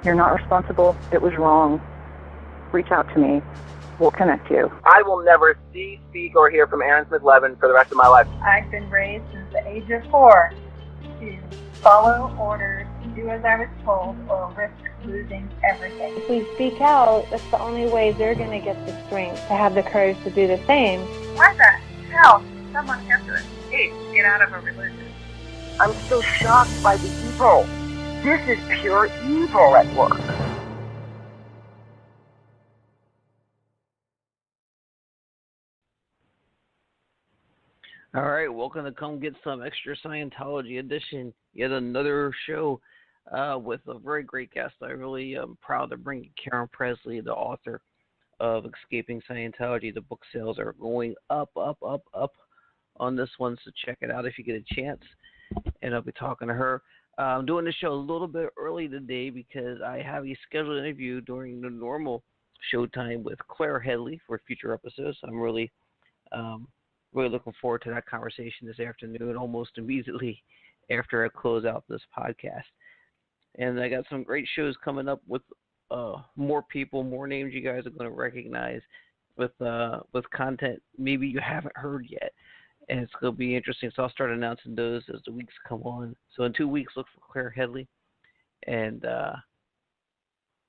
You're not responsible. It was wrong. Reach out to me. We'll connect you. I will never see, speak, or hear from Aaron Smith-Levin for the rest of my life. I've been raised since the age of 4 to follow orders, do as I was told, or risk losing everything. If we speak out, that's the only way they're going to get the strength to have the courage to do the same. Why the hell does someone have to escape to get out of a religion? I'm still shocked by the evil. This is pure evil at work. All right, welcome to Come Get Some Extra Scientology Edition. Yet another show with a very great guest. I really am proud to bring Karen Pressley, the author of Escaping Scientology. The book sales are going up on this one, so check it out if you get a chance. And I'll be talking to her. I'm doing the show a little bit early today because I have a scheduled interview during the normal showtime with Claire Headley for future episodes. I'm really looking forward to that conversation this afternoon, almost immediately after I close out this podcast. And I got some great shows coming up with more people, more names you guys are going to recognize with content maybe you haven't heard yet. And it's going to be interesting. So I'll start announcing those as the weeks come on. So in 2 weeks, look for Claire Headley. And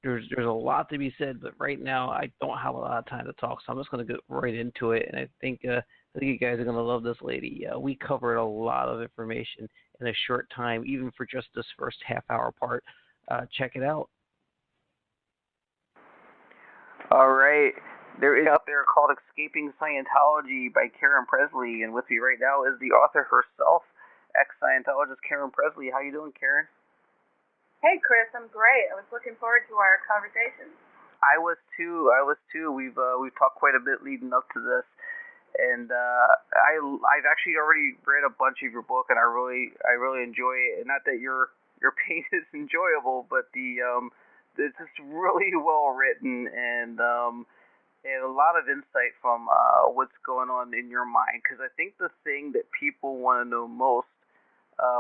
there's a lot to be said, but right now I don't have a lot of time to talk, so I'm just going to get right into it. And I think you guys are going to love this lady. We covered a lot of information in a short time, even for just this first half-hour part. Check it out. All right. There is out there called Escaping Scientology by Karen Pressley, and with me right now is the author herself, ex-Scientologist Karen Pressley. How you doing, Karen? Hey, Chris, I'm great. I was looking forward to our conversation. I was too. We've talked quite a bit leading up to this, and I've actually already read a bunch of your book, and I really enjoy it. And not that your pain is enjoyable, but it's just really well written and a lot of insight from what's going on in your mind. Because I think the thing that people want to know most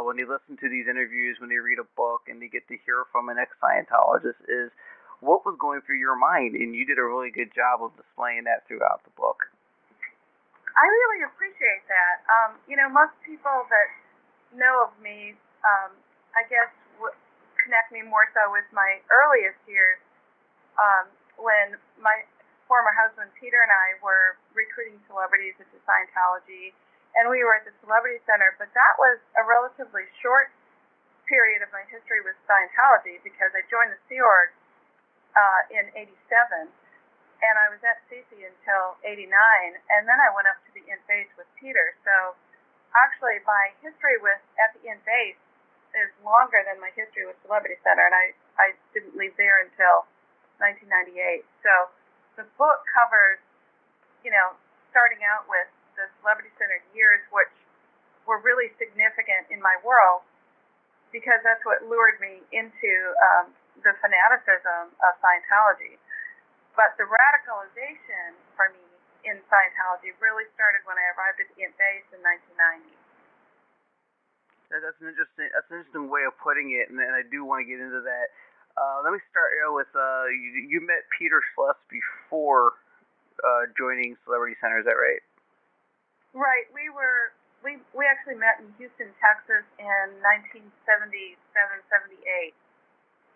when they listen to these interviews, when they read a book, and they get to hear from an ex-Scientologist is what was going through your mind. And you did a really good job of displaying that throughout the book. I really appreciate that. Most people that know of me, I guess, connect me more so with my earliest years when my former husband Peter and I were recruiting celebrities into Scientology, and we were at the Celebrity Center. But that was a relatively short period of my history with Scientology because I joined the Sea Org in '87. And I was at CC until '89, and then I went up to the in base with Peter. So actually, my history at the in base is longer than my history with Celebrity Center, and I didn't leave there until 1998. So the book covers, starting out with the Celebrity Center years, which were really significant in my world because that's what lured me into the fanaticism of Scientology. But the radicalization for me in Scientology really started when I arrived at the in base in 1990. That's an interesting way of putting it, and I do want to get into that. Let me start with you met Peter Schluss before joining Celebrity Center. Is that right? Right. We actually met in Houston, Texas, in 1977-78,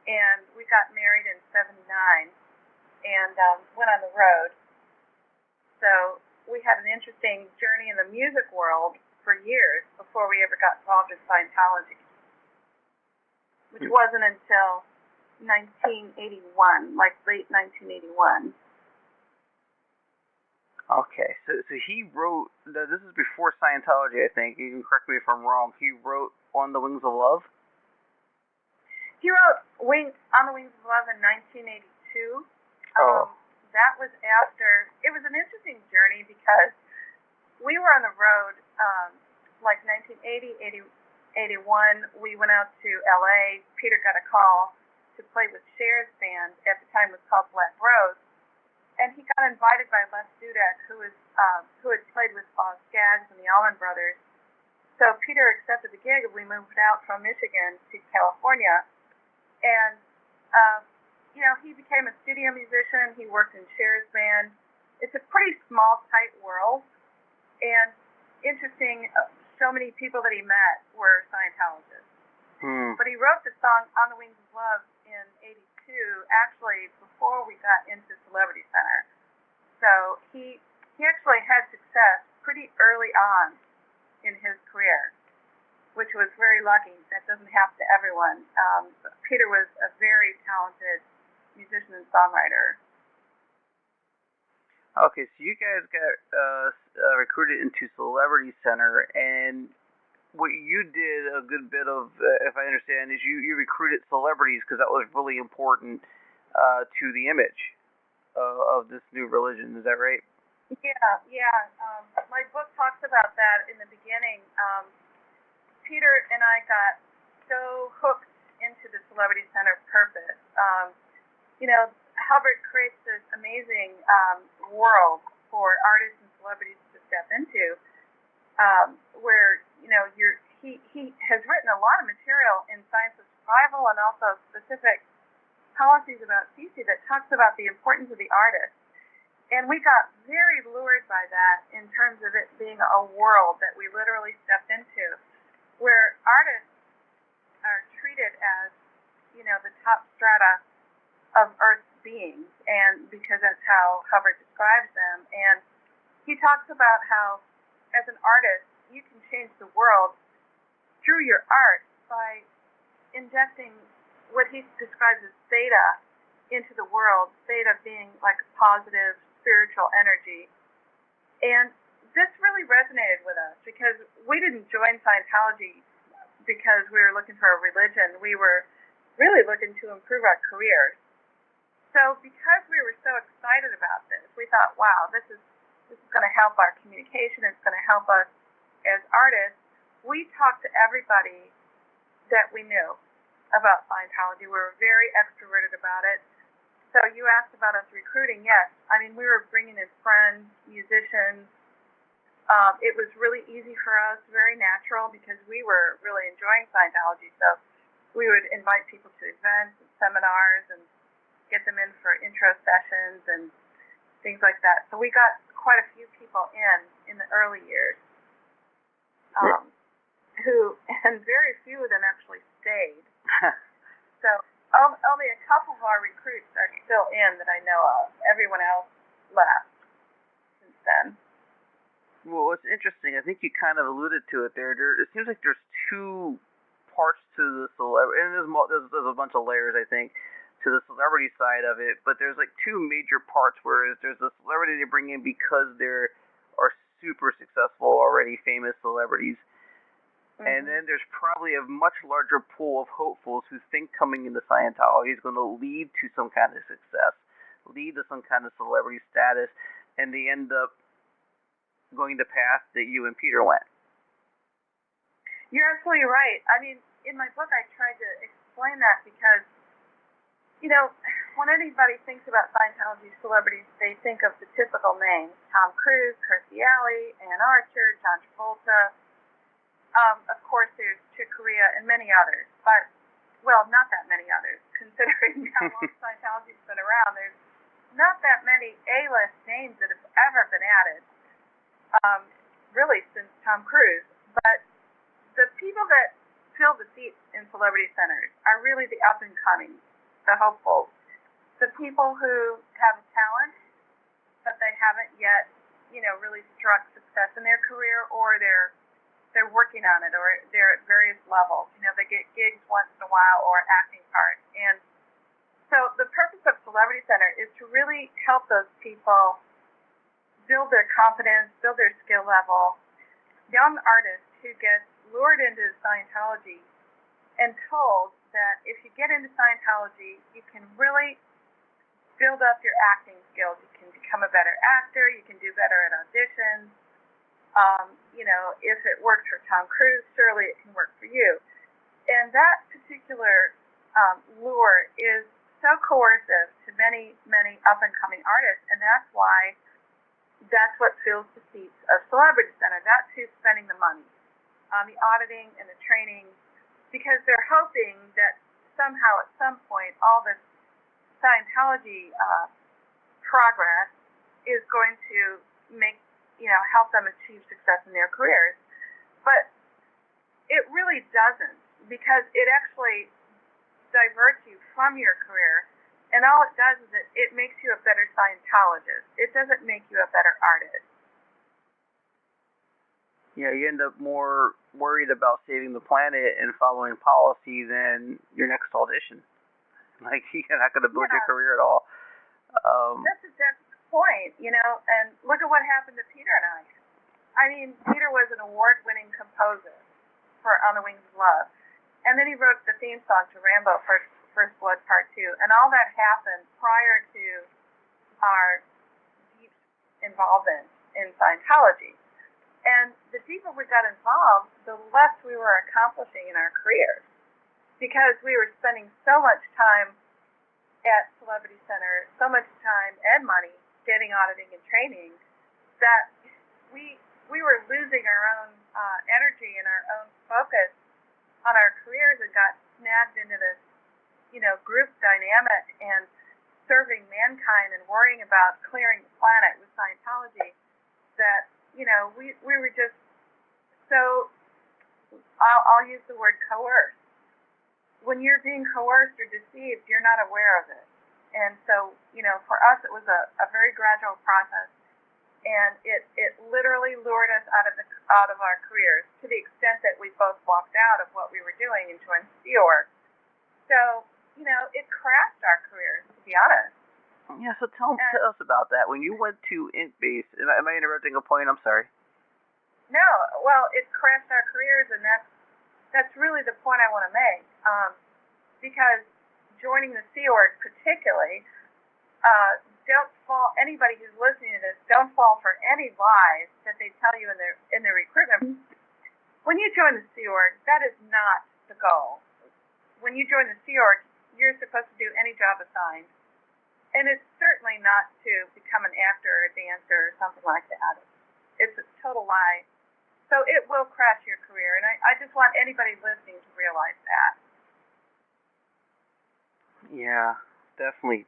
and we got married in '79. And went on the road. So we had an interesting journey in the music world for years before we ever got involved in Scientology, which wasn't until 1981, like late 1981. Okay, so he wrote, this is before Scientology, I think, you can correct me if I'm wrong, he wrote On the Wings of Love? He wrote On the Wings of Love in 1982. That was after, it was an interesting journey because we were on the road, like 1980, 81, we went out to LA. Peter got a call to play with Cher's band, at the time was called Black Rose, and he got invited by Les Dudek, who had played with Boz Scaggs and the Allman Brothers. So Peter accepted the gig, and we moved out from Michigan to California, and he became a studio musician. He worked in Cher's band. It's a pretty small, tight world. And interesting, so many people that he met were Scientologists. But he wrote the song On the Wings of Love in '82, actually before we got into Celebrity Center. So he actually had success pretty early on in his career, which was very lucky. That doesn't happen to everyone. Peter was a very talented musician and songwriter. Okay, so you guys got recruited into Celebrity Center, and what you did a good bit of, if I understand, is you recruited celebrities because that was really important to the image of this new religion. Is that right? Yeah. My book talks about that in the beginning. Peter and I got so hooked into the Celebrity Center purpose. Hubbard creates this amazing world for artists and celebrities to step into, where he has written a lot of material in Science of Survival and also specific policies about CC that talks about the importance of the artist. And we got very lured by that in terms of it being a world that we literally stepped into, where artists are treated as, the top strata of Earth's beings, and because that's how Hubbard describes them. And he talks about how, as an artist, you can change the world through your art by injecting what he describes as theta into the world, theta being like a positive spiritual energy. And this really resonated with us because we didn't join Scientology because we were looking for a religion. We were really looking to improve our careers. So because we were so excited about this, we thought, wow, this is going to help our communication. It's going to help us as artists. We talked to everybody that we knew about Scientology. We were very extroverted about it. So you asked about us recruiting. Yes. I mean, we were bringing in friends, musicians. It was really easy for us, very natural, because we were really enjoying Scientology. So we would invite people to events and seminars and get them in for intro sessions and things like that. So we got quite a few people in the early years, and very few of them actually stayed. So only a couple of our recruits are still in that I know of. Everyone else left since then. Well, it's interesting. I think you kind of alluded to it there. It seems like there's two parts to the celebrity, and there's a bunch of layers, I think, to the celebrity side of it. But there's like two major parts. Whereas there's the celebrity they bring in because they are super successful, already famous celebrities. And then there's probably a much larger pool of hopefuls who think coming into Scientology is going to lead to some kind of success, lead to some kind of celebrity status, and they end up going the path that you and Peter went. You're absolutely right. I mean, in my book, I tried to explain that because, when anybody thinks about Scientology celebrities, they think of the typical names: Tom Cruise, Kirstie Alley, Ann Archer, John Travolta. Of course, there's Chick Corea and many others, but, well, not that many others, considering how long Scientology's been around. There's not that many A-list names that have ever been added, really, since Tom Cruise. But the people that fill the seats in celebrity centers are really the up-and-coming, the hopefuls, the people who have a talent, but they haven't yet, really struck success in their career, or they're working on it, or they're at various levels. They get gigs once in a while or acting parts. And so the purpose of Celebrity Center is to really help those people build their confidence, build their skill level. Young artists who get lured into Scientology and told that if you get into Scientology, you can really build up your acting skills. You can become a better actor. You can do better at auditions. If it worked for Tom Cruise, surely it can work for you. And that particular lure is so coercive to many, many up-and-coming artists, and that's why that's what fills the seats of Celebrity Center. That's who's spending the money on the auditing and the training, because they're hoping that somehow at some point all this Scientology progress is going to make, help them achieve success in their careers. But it really doesn't, because it actually diverts you from your career, and all it does is it makes you a better Scientologist. It doesn't make you a better artist. Yeah, you end up more worried about saving the planet and following policy than your next audition. Like, you're not going to build your career at all. That's exactly the point, and look at what happened to Peter and I. I mean, Peter was an award-winning composer for On the Wings of Love, and then he wrote the theme song to Rambo First Blood Part 2, and all that happened prior to our deep involvement in Scientology. And the deeper we got involved, the less we were accomplishing in our careers, because we were spending so much time at Celebrity Center, so much time and money getting auditing and training, that we were losing our own energy and our own focus on our careers, and got snagged into this, group dynamic and serving mankind and worrying about clearing the planet with Scientology, that we were just so, I'll use the word coerced. When you're being coerced or deceived, you're not aware of it. And so, for us, it was a very gradual process, and it literally lured us out of our careers, to the extent that we both walked out of what we were doing and joined Sea Org. So, it crashed our careers, to be honest. Yeah, so tell us about that. When you went to IntBase, am I interrupting a point? I'm sorry. No, well, it crashed our careers, and that's really the point I want to make. Because joining the Sea Org particularly, don't fall, anybody who's listening to this, don't fall for any lies that they tell you in their recruitment. When you join the Sea Org, that is not the goal. When you join the Sea Org, you're supposed to do any job assigned. And it's certainly not to become an actor or a dancer or something like that. It's a total lie. So it will crash your career, and I just want anybody listening to realize that. Yeah, definitely.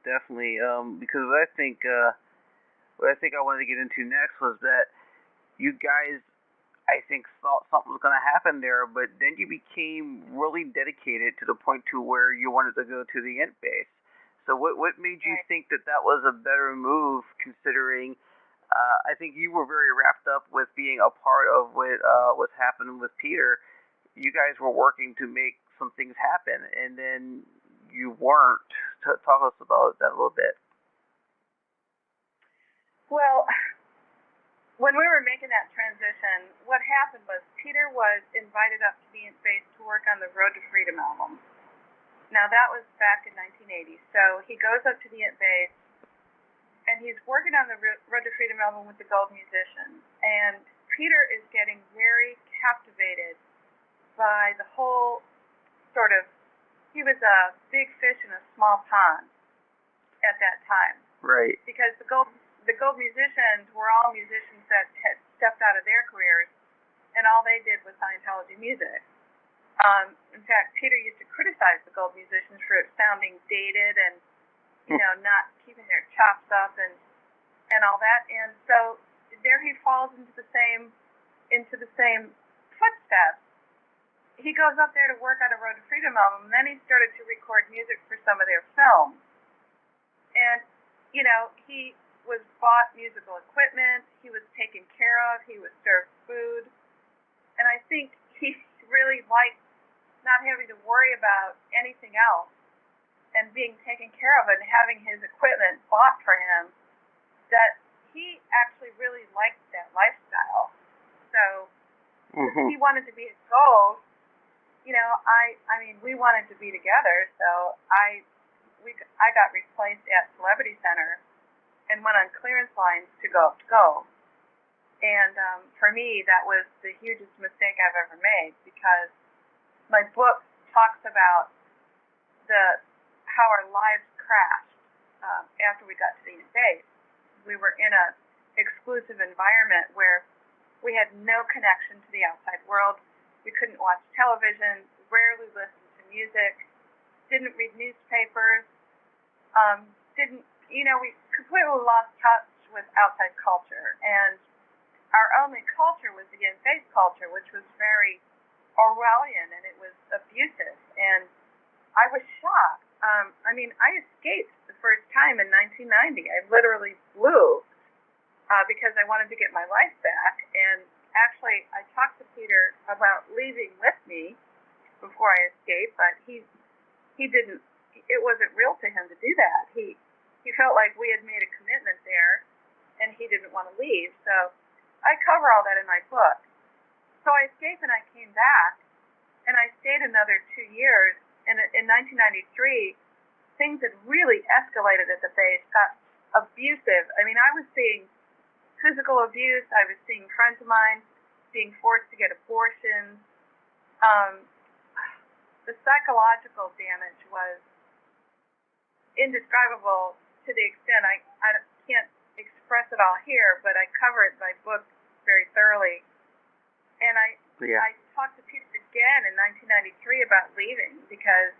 Because what I think I wanted to get into next was that you guys, I think, thought something was going to happen there, but then you became really dedicated to the point to where you wanted to go to the IntBase. So what made you think that was a better move, considering I think you were very wrapped up with being a part of what's happening with Peter. You guys were working to make some things happen, and then you weren't. Talk to us about that a little bit. Well, when we were making that transition, what happened was Peter was invited up to the IntBase to work on the Road to Freedom album. Now, that was back in 1980. So he goes up to the IntBase, and he's working on the Road to Freedom album with the Gold Musicians. And Peter is getting very captivated by the whole sort of, he was a big fish in a small pond at that time. Right. Because the Gold Musicians were all musicians that had stepped out of their careers, and all they did was Scientology music. In fact, Peter used to criticize the Gold Musicians for it sounding dated and, not keeping their chops up and all that. And so there he falls into the same footsteps. He goes up there to work on a Road to Freedom album, and then he started to record music for some of their films. And, he was bought musical equipment, he was taken care of, he was served food, and I think he really liked not having to worry about anything else and being taken care of and having his equipment bought for him, that he actually really liked that lifestyle. So he wanted to be a Gold. I mean, we wanted to be together, so I got replaced at Celebrity Center and went on clearance lines to go up to Gold. And for me, that was the hugest mistake I've ever made, because my book talks about how our lives crashed after we got to the IntBase. We were in an exclusive environment where we had no connection to the outside world. We couldn't watch television, rarely listened to music, didn't read newspapers, didn't, we completely lost touch with outside culture, and our only culture was the in-faith culture, which was very Orwellian, and it was abusive, and I was shocked. I escaped the first time in 1990. I literally flew because I wanted to get my life back, and actually I talked to Peter about leaving with me before I escaped, but he didn't. It wasn't real to him to do that. He felt like we had made a commitment there, and he didn't want to leave. So I cover all that in my book. So I escaped and I came back, and I stayed another 2 years. And in 1993, things had really escalated at the base, got abusive. I was seeing physical abuse. I was seeing friends of mine being forced to get abortions. The psychological damage was indescribable to the extent I can't express it all here, but I cover it in my book very thoroughly. And I talked to Peter again in 1993 about leaving because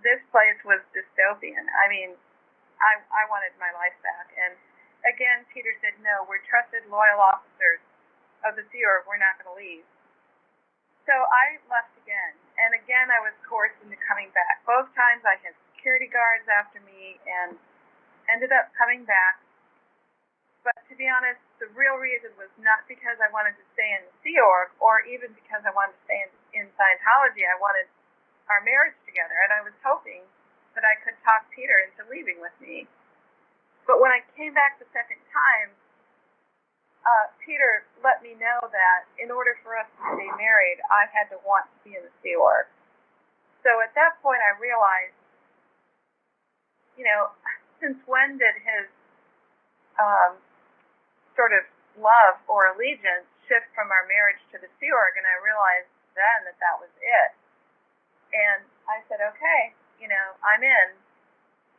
this place was dystopian. I wanted my life back. And again, Peter said, no, we're trusted, loyal officers of the Sea Org. We're not going to leave. So I left again. And again, I was coerced into coming back. Both times I had security guards after me and ended up coming back. But to be honest, the real reason was not because I wanted to stay in the Sea Org or even because I wanted to stay in Scientology. I wanted our marriage together, and I was hoping that I could talk Peter into leaving with me. But when I came back the second time, Peter let me know that in order for us to stay married, I had to want to be in the Sea Org. So at that point, I realized, since when did his sort of love or allegiance shift from our marriage to the Sea Org? And I realized then that was it. And I said, okay, I'm in.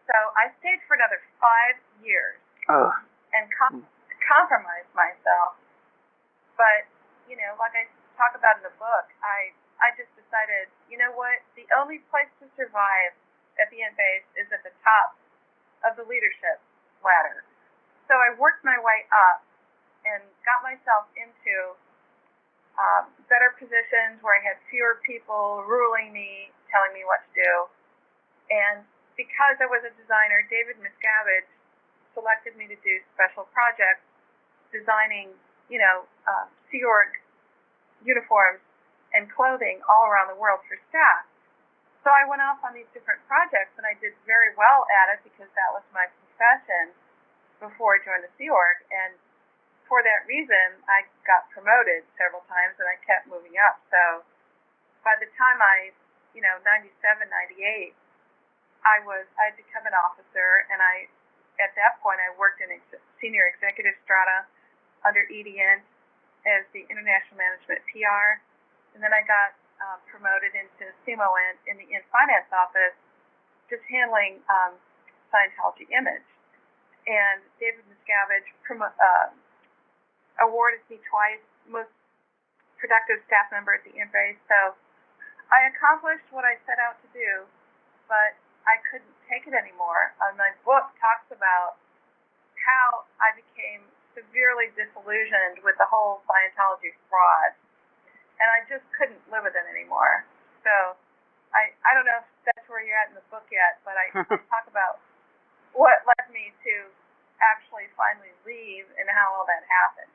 So I stayed for another 5 years and compromised myself. But, like I talk about in the book, I just decided, you know what, the only place to survive at the end base is at the top of the leadership ladder. So I worked my way up and got myself into better positions where I had fewer people ruling me, telling me what to do. And because I was a designer, David Miscavaige selected me to do special projects, designing, Sea Org uniforms and clothing all around the world for staff. So I went off on these different projects, and I did very well at it because that was my profession before I joined the Sea Org. And for that reason, I got promoted several times, and I kept moving up. So by the time 97, 98, I'd become an officer, and at that point, I worked in senior executive strata under EDN as the International Management PR, and then I got promoted into CMON in the finance office, just handling Scientology image. And David Miscavaige awarded me twice most productive staff member at the Embrace. So I accomplished what I set out to do, but I couldn't take it anymore. My book talks about how I became severely disillusioned with the whole Scientology fraud, and I just couldn't live with it anymore. So I don't know if that's where you're at in the book yet, but I talk about what led me to actually finally leave and how all that happened.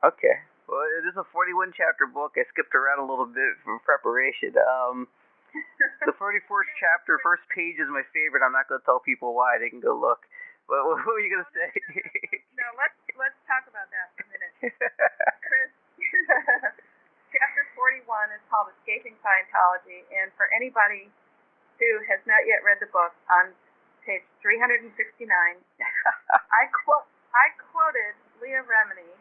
Okay. Well, it is a 41-chapter book. I skipped around a little bit for preparation. The 41st chapter, first page is my favorite. I'm not going to tell people why. They can go look. But what were you going to say? No, let's talk about that for a minute. Chris, chapter 41 is called Escaping Scientology, and for anybody who has not yet read the book, on page 369, I quoted Leah Remini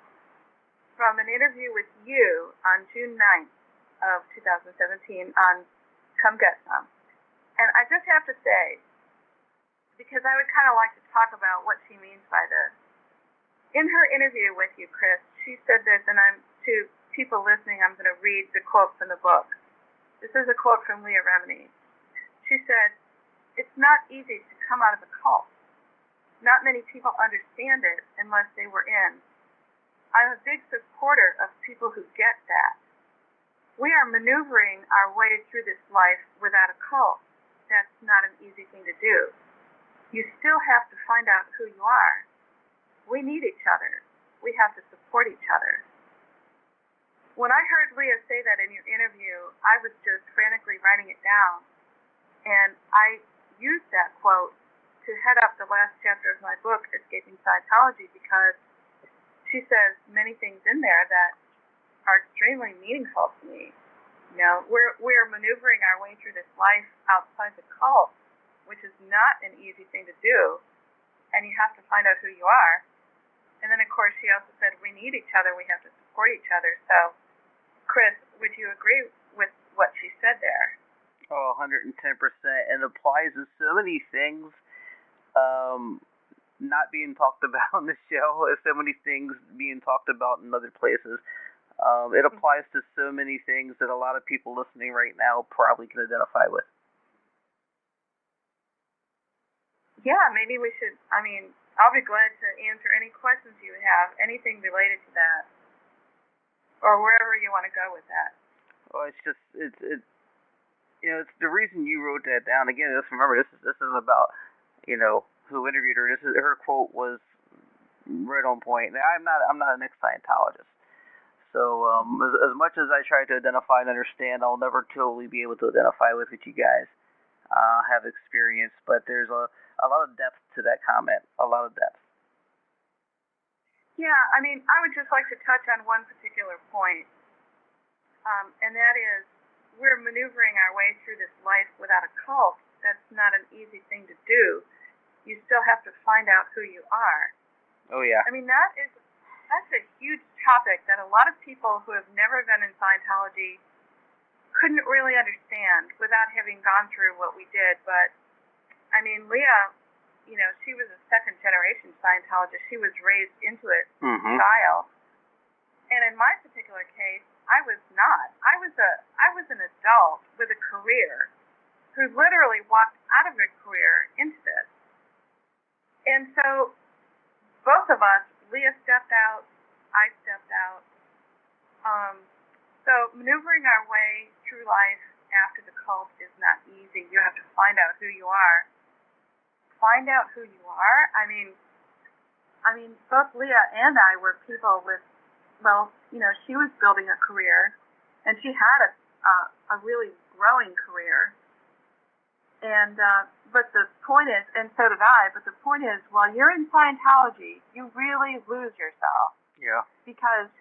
from an interview with you on June 9th of 2017 on Come Get Some. And I just have to say, because I would kind of like to talk about what she means by this. In her interview with you, Chris, she said this, and to people listening, I'm going to read the quote from the book. This is a quote from Leah Remini. She said, it's not easy to come out of a cult. Not many people understand it unless they were in. I'm a big supporter of people who get that. We are maneuvering our way through this life without a cult. That's not an easy thing to do. You still have to find out who you are. We need each other. We have to support each other. When I heard Leah say that in your interview, I was just frantically writing it down. And I used that quote to head up the last chapter of my book, Escaping Scientology, because she says many things in there that are extremely meaningful to me. You know, we're maneuvering our way through this life outside the cult, which is not an easy thing to do, and you have to find out who you are. And then, of course, she also said we need each other, we have to support each other. So, Chris, would you agree with what she said there? Oh, 110%. And applies to so many things not being talked about on the show, so many things being talked about in other places. It applies to so many things that a lot of people listening right now probably can identify with. Yeah, maybe we should, I'll be glad to answer any questions you have, anything related to that, or wherever you want to go with that. Well, it's the reason you wrote that down. Again, just remember, this isn't about, who interviewed her. Her quote was right on point. Now, I'm not an ex-Scientologist. So as much as I try to identify and understand, I'll never totally be able to identify with what you guys have experienced. But there's a lot of depth to that comment, a lot of depth. Yeah, I would just like to touch on one particular point, and that is we're maneuvering our way through this life without a cult. That's not an easy thing to do. You still have to find out who you are. Oh, yeah. That's a huge topic that a lot of people who have never been in Scientology couldn't really understand without having gone through what we did. But, Leah, she was a second-generation Scientologist. She was raised into it as a child. And in my particular case, I was not. I was an adult with a career who literally walked out of a career into this. And so both of us, Leah stepped out, I stepped out. So maneuvering our way through life after the cult is not easy. You have to find out who you are. Find out who you are. Both Leah and I were people with, she was building a career, and she had a really growing career. And but the point is, and so did I, but the point is, while you're in Scientology, you really lose yourself. Yeah. Because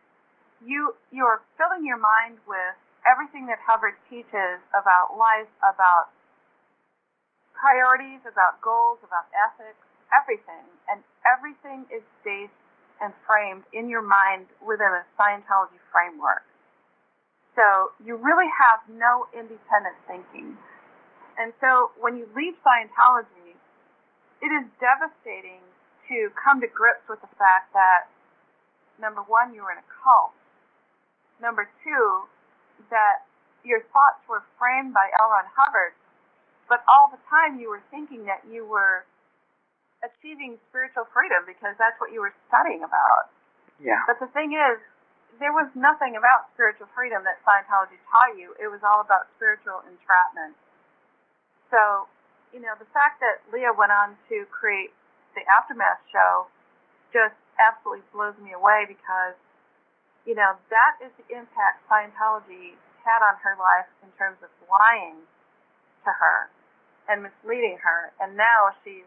you're filling your mind with everything that Hubbard teaches about life, about priorities, about goals, about ethics, everything. And everything is based and framed in your mind within a Scientology framework. So you really have no independent thinking. And so when you leave Scientology, it is devastating to come to grips with the fact that, number one, you were in a cult. Number two, that your thoughts were framed by L. Ron Hubbard, but all the time you were thinking that you were achieving spiritual freedom because that's what you were studying about. Yeah. But the thing is, there was nothing about spiritual freedom that Scientology taught you. It was all about spiritual entrapment. So, the fact that Leah went on to create the Aftermath show just absolutely blows me away because, that is the impact Scientology had on her life in terms of lying to her and misleading her. And now she's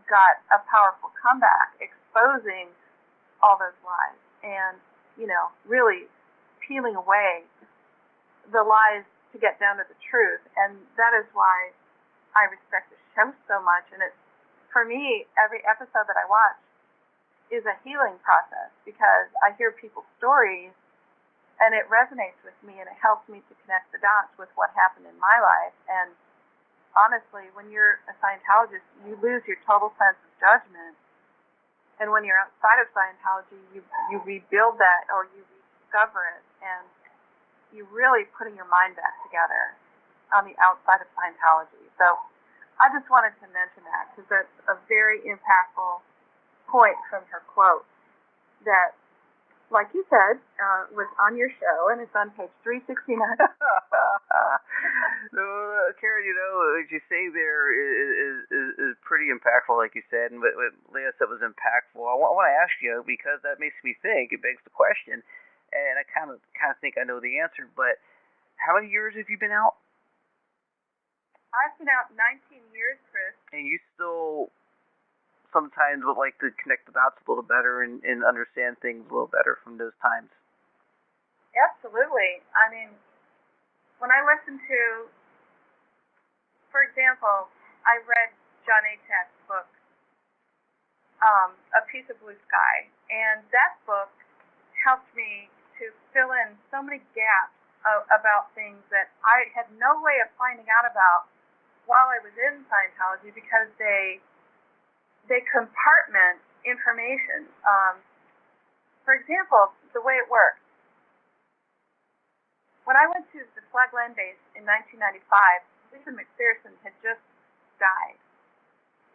got a powerful comeback exposing all those lies and, really peeling away the lies to get down to the truth. And that is why I respect the show so much. And it's, for me, every episode that I watch is a healing process because I hear people's stories and it resonates with me and it helps me to connect the dots with what happened in my life. And honestly, when you're a Scientologist, you lose your total sense of judgment. And when you're outside of Scientology, you rebuild that or you rediscover it, and you're really putting your mind back together on the outside of Scientology. So I just wanted to mention that because that's a very impactful point from her quote that, like you said, was on your show, and it's on page 369. No, Karen, what you say there is pretty impactful, like you said, and what Leah said was impactful. I want to ask you, because that makes me think, it begs the question, and I kind of think I know the answer, but how many years have you been out? I've been out 19 years, Chris. And you still sometimes would like to connect the dots a little better and understand things a little better from those times. Absolutely. I mean, when I listen to, for example, I read John Atak's book, A Piece of Blue Sky, and that book helped me to fill in so many gaps about things that I had no way of finding out about while I was in Scientology, because they compartment information. For example, the way it works. When I went to the Flag Land Base in 1995, Lisa Mcpherson had just died.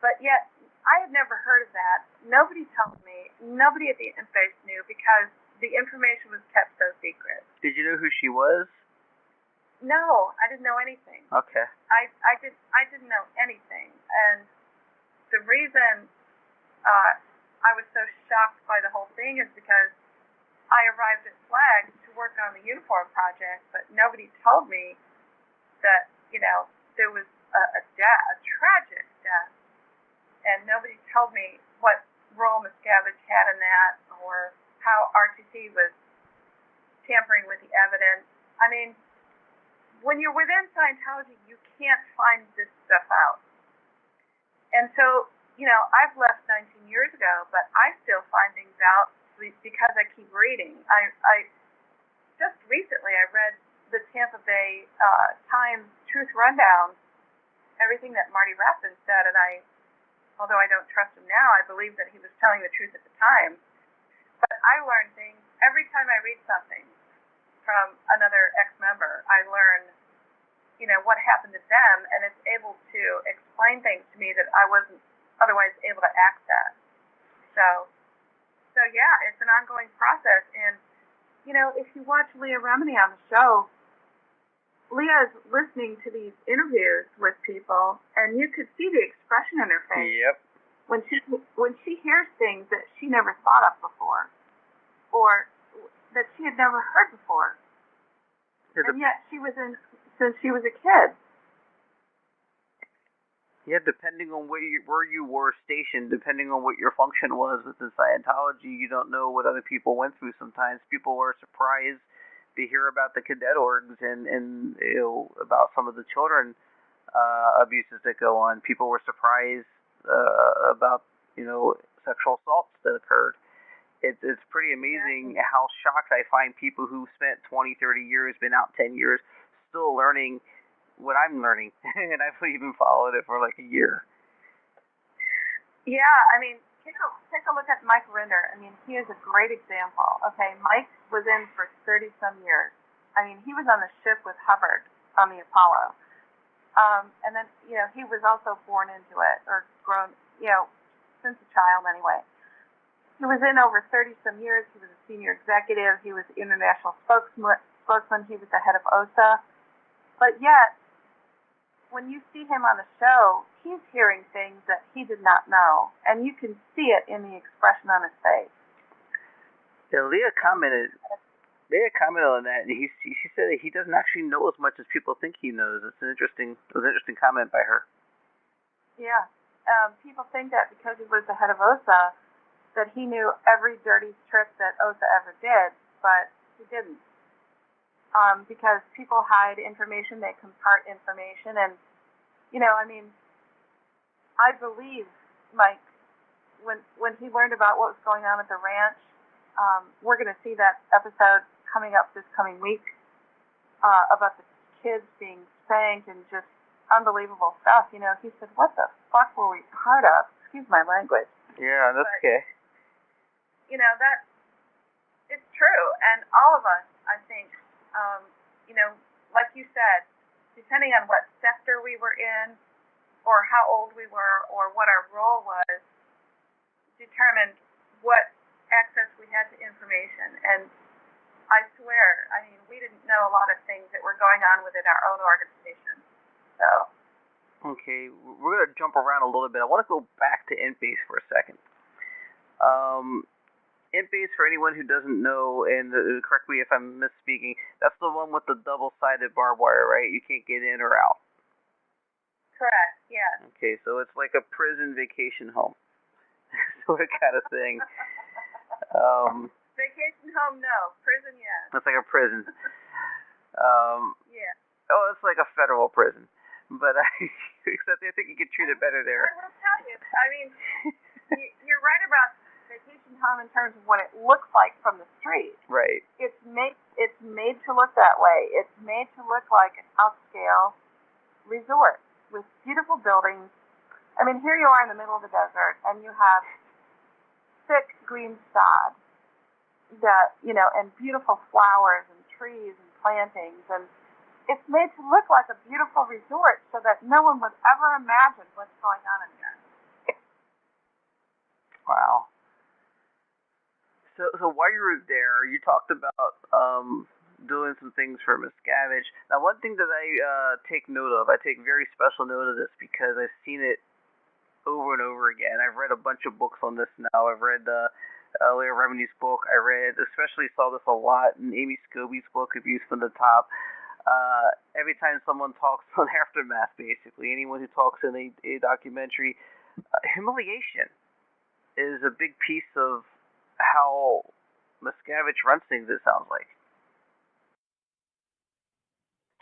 But yet, I had never heard of that. Nobody told me. Nobody at the base knew, because the information was kept so secret. Did you know who she was? No, I didn't know anything. Okay. I didn't know anything, and the reason I was so shocked by the whole thing is because I arrived at Flag to work on the uniform project, but nobody told me that there was a death, a tragic death, and nobody told me what role Miscavige had in that, or how RTC was tampering with the evidence. I mean, when you're within Scientology, you can't find this stuff out. And so, I've left 19 years ago, but I still find things out because I keep reading. I just recently I read the Tampa Bay Times Truth Rundown, everything that Marty Raffin said, and although I don't trust him now, I believe that he was telling the truth at the time. But I learn things every time I read something from another ex-member. I learn, what happened to them, and it's able to explain things to me that I wasn't otherwise able to access. So yeah, it's an ongoing process. And, if you watch Leah Remini on the show, Leah is listening to these interviews with people, and you could see the expression in her face. Yep. When she hears things that she never thought of before, or that she had never heard before. And yet she was in since she was a kid. Yeah, depending on where you were stationed, depending on what your function was within Scientology, you don't know what other people went through sometimes. People were surprised to hear about the cadet orgs and about some of the children abuses that go on. People were surprised about sexual assaults that occurred. It's pretty amazing how shocked I find people who spent 20, 30 years, been out 10 years, still learning what I'm learning. And I've even followed it for like a year. Yeah, I mean, take a look at Mike Rinder. I mean, he is a great example. Okay, Mike was in for 30-some years. I mean, he was on the ship with Hubbard on the Apollo. And then, he was also born into it, or grown, since a child anyway. He was in over 30-some years. He was a senior executive. He was the international spokesman. He was the head of OSA. But yet, when you see him on the show, he's hearing things that he did not know. And you can see it in the expression on his face. Yeah, Leah commented on that, and she said that he doesn't actually know as much as people think he knows. It was an interesting comment by her. Yeah. People think that because he was the head of OSA, that he knew every dirty trick that OSA ever did, but he didn't. Because people hide information, they compart information, and, I believe, Mike, when he learned about what was going on at the ranch, we're going to see that episode coming up this coming week, about the kids being spanked and just unbelievable stuff. He said, what the fuck were we part of? Excuse my language. Yeah, that's okay. That it's true, and all of us, I think, like you said, depending on what sector we were in, or how old we were or what our role was determined what access we had to information. And I swear, I mean, we didn't know a lot of things that were going on within our own organization. So. Okay, we're going to jump around a little bit. I want to go back to Int-Base for a second. Int-Base, for anyone who doesn't know, and correct me if I'm misspeaking, that's the one with the double-sided barbed wire, right? You can't get in or out. Correct, yes. Okay, so it's like a prison vacation home sort of kind of thing. Vacation home, no. Prison, yes. It's like a prison. Yeah. Oh, it's like a federal prison. But except I think you get treated better there. I will tell you. I mean, you're right about vacation home in terms of what it looks like from the street. Right. It's made to look that way. It's made to look like an upscale resort with beautiful buildings. I mean, here you are in the middle of the desert, and you have thick green sod that, you know, and beautiful flowers and trees and plantings, and it's made to look like a beautiful resort so that no one would ever imagine what's going on in there. Wow. So while you were there, you talked about doing some things for Miscavaige. Now, one thing that I take note of, I take very special note of this because I've seen it over and over again. I've read a bunch of books on this now. I've read Leah Remini's book. I especially saw this a lot in Amy Scobie's book, Abuse from the Top. Every time someone talks on Aftermath, basically, anyone who talks in a documentary, humiliation is a big piece of how Miscavaige runs things, it sounds like.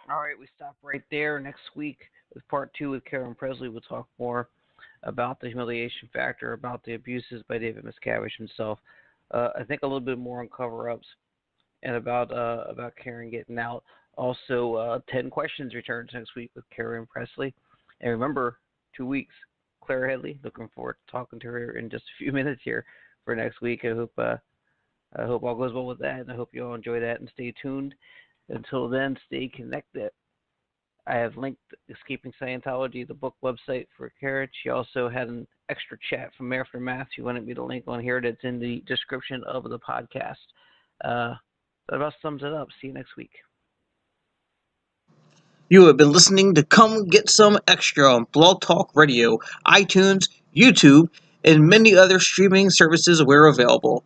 All right, we stop right there. Next week with part 2 with Karen Pressley, we'll talk more about the humiliation factor, about the abuses by David Miscavaige himself. I think a little bit more on cover-ups and about Karen getting out. Also, 10 Questions returns next week with Karen Pressley. And remember, 2 weeks, Claire Headley. Looking forward to talking to her in just a few minutes here for next week. I hope all goes well with that, and I hope you all enjoy that and stay tuned. Until then, stay connected. I have linked Escaping Scientology, the book website for Karen. She also had an extra chat from Aftermath. She wanted me to link on here. That's in the description of the podcast. That about sums it up. See you next week. You have been listening to Come Get Some Extra on Blog Talk Radio, iTunes, YouTube, and many other streaming services where available.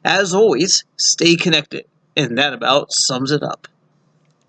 As always, stay connected, and that about sums it up.